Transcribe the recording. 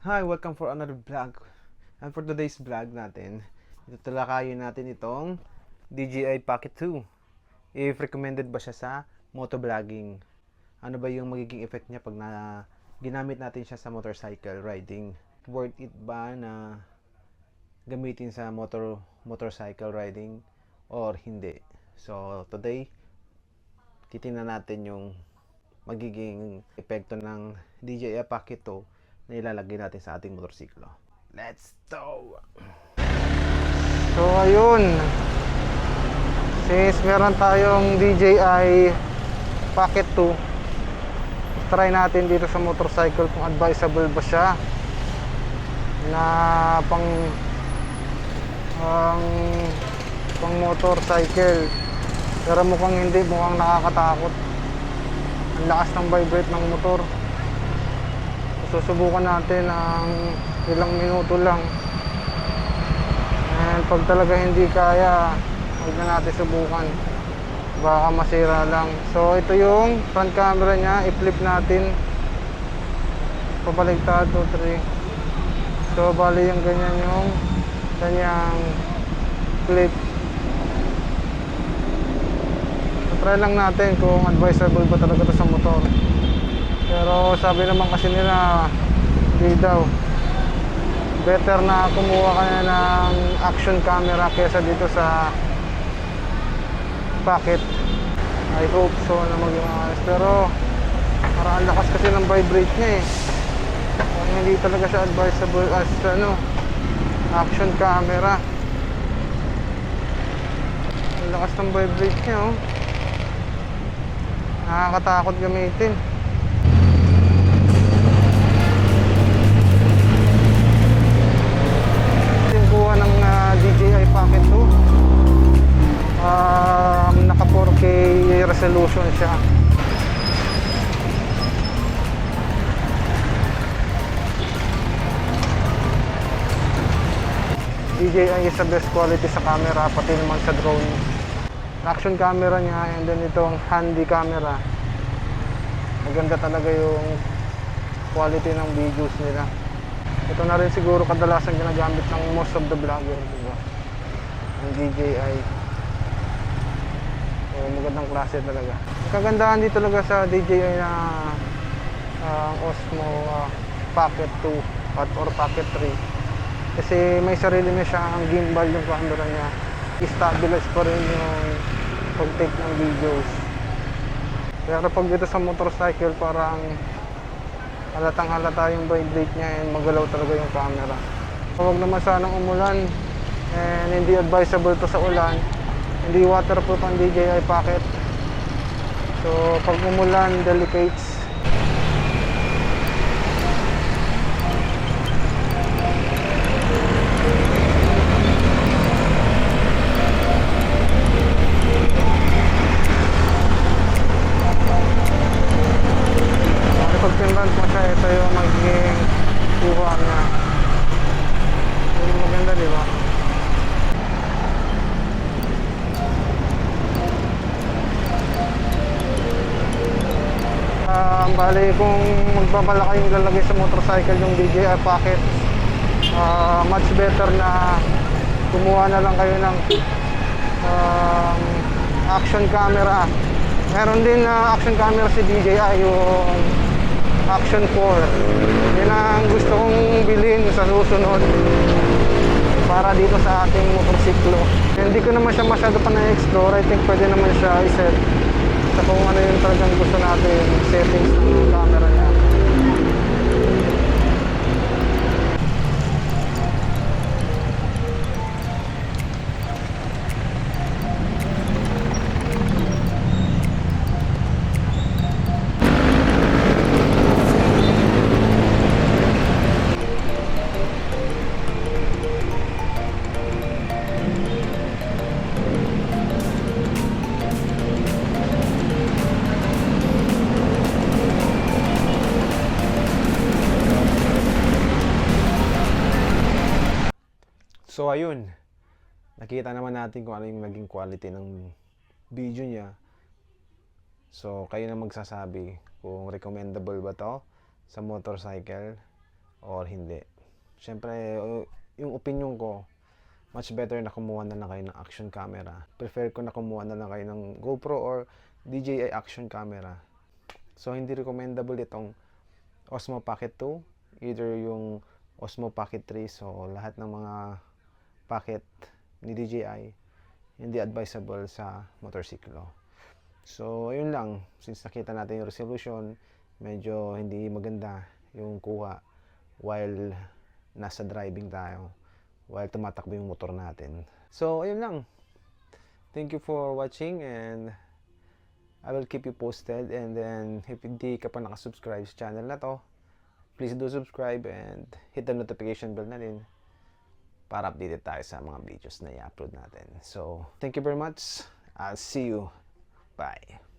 Hi, welcome for another vlog. And for today's vlog natin, itutalakayin natin itong DJI Pocket 2. If recommended ba siya sa motovlogging? Ano ba yung magiging effect niya pag ginamit natin siya sa motorcycle riding? Worth it ba na gamitin sa motorcycle riding or hindi? So, today, titingnan natin yung magiging epekto ng DJI Pocket 2 na ilalagay natin sa ating motorsiklo. Let's go! So ayun, since meron tayong DJI Pocket 2, try natin dito sa motorcycle kung advisable ba siya na pang motorcycle. Pero mukhang hindi, mukhang nakakatakot. Ang lakas ng vibrate ng motor. Susubukan natin ang ilang minuto lang. And pag talaga hindi kaya, huwag na natin subukan. Baka masira lang. So ito yung front camera niya. I-flip natin. Pabaligtad 2, 3. So bali yung ganyan yung kanyang flip. So try lang natin kung advisable ba talaga ito sa motor. Pero sabi naman kasi nila hindi daw. Better na kumuha ka na ng action camera kesa dito sa Pocket. I hope so na maging ayos. Pero parang ang lakas kasi ng vibrate niya eh. Parang hindi talaga siya advisable as action camera. Ang lakas ng vibrate niya oh. Nakakatakot gamitin. Ng DJI Pocket 2 naka 4K resolution siya. DJI is the best quality sa camera, pati naman sa drone. Action camera niya, and then itong handy camera, maganda talaga yung quality ng videos nila. Ito na rin siguro kadalasan ginagamit ng most of the vlogger, diba? Ang DJI. So magandang klase talaga. Kagandahan dito talaga sa DJI na Osmo Pocket 2 or Pocket 3. Kasi may sarili na siyang gimbal yung camera niya. I-stabilize pa rin yung pag-take ng videos. Pero pag dito sa motorcycle parang halatang halata yung vibrate niya and magalaw talaga yung camera. Huwag naman sanang umulan and hindi advisable to sa ulan. Hindi waterproof ang DJI Pocket. So pag umulan, delicates. Pag pinrant mo siya, ito yung magiging kuha niya. Yung maganda, di ba? Bali, kung magbabalak kayong lalagay sa motorcycle yung DJI Pocket, much better na kumuha na lang kayo ng action camera. Meron din action camera si DJI, yung Action 4. Yun ang gusto kong bilhin sa susunod para dito sa ating motorsiklo. Hindi ko naman siya masyado pa na-explore. I think pwede naman siya i-set sa kung ano yung talagang gusto natin settings ng camera niya. So ayun, nakita naman natin kung ano yung naging quality ng video niya. So kayo na magsasabi kung recommendable ba to sa motorcycle or hindi. Siyempre, yung opinion ko, much better na kumuha na lang kayo ng action camera. Prefer ko na kumuha na lang kayo ng GoPro or DJI action camera. So, hindi recommendable itong Osmo Pocket 2, either yung Osmo Pocket 3, so lahat ng mga pocket ni DJI, hindi advisable sa motorsiklo. So, ayun lang. Since nakita natin yung resolution, medyo hindi maganda yung kuha while nasa driving tayo, while tumatakbo yung motor natin. So, ayun lang. Thank you for watching and I will keep you posted. And then, if hindi ka pa nakasubscribe sa channel na to, please do subscribe and hit the notification bell na din para updated tayo sa mga videos na i-upload natin. So, thank you very much. I'll see you. Bye.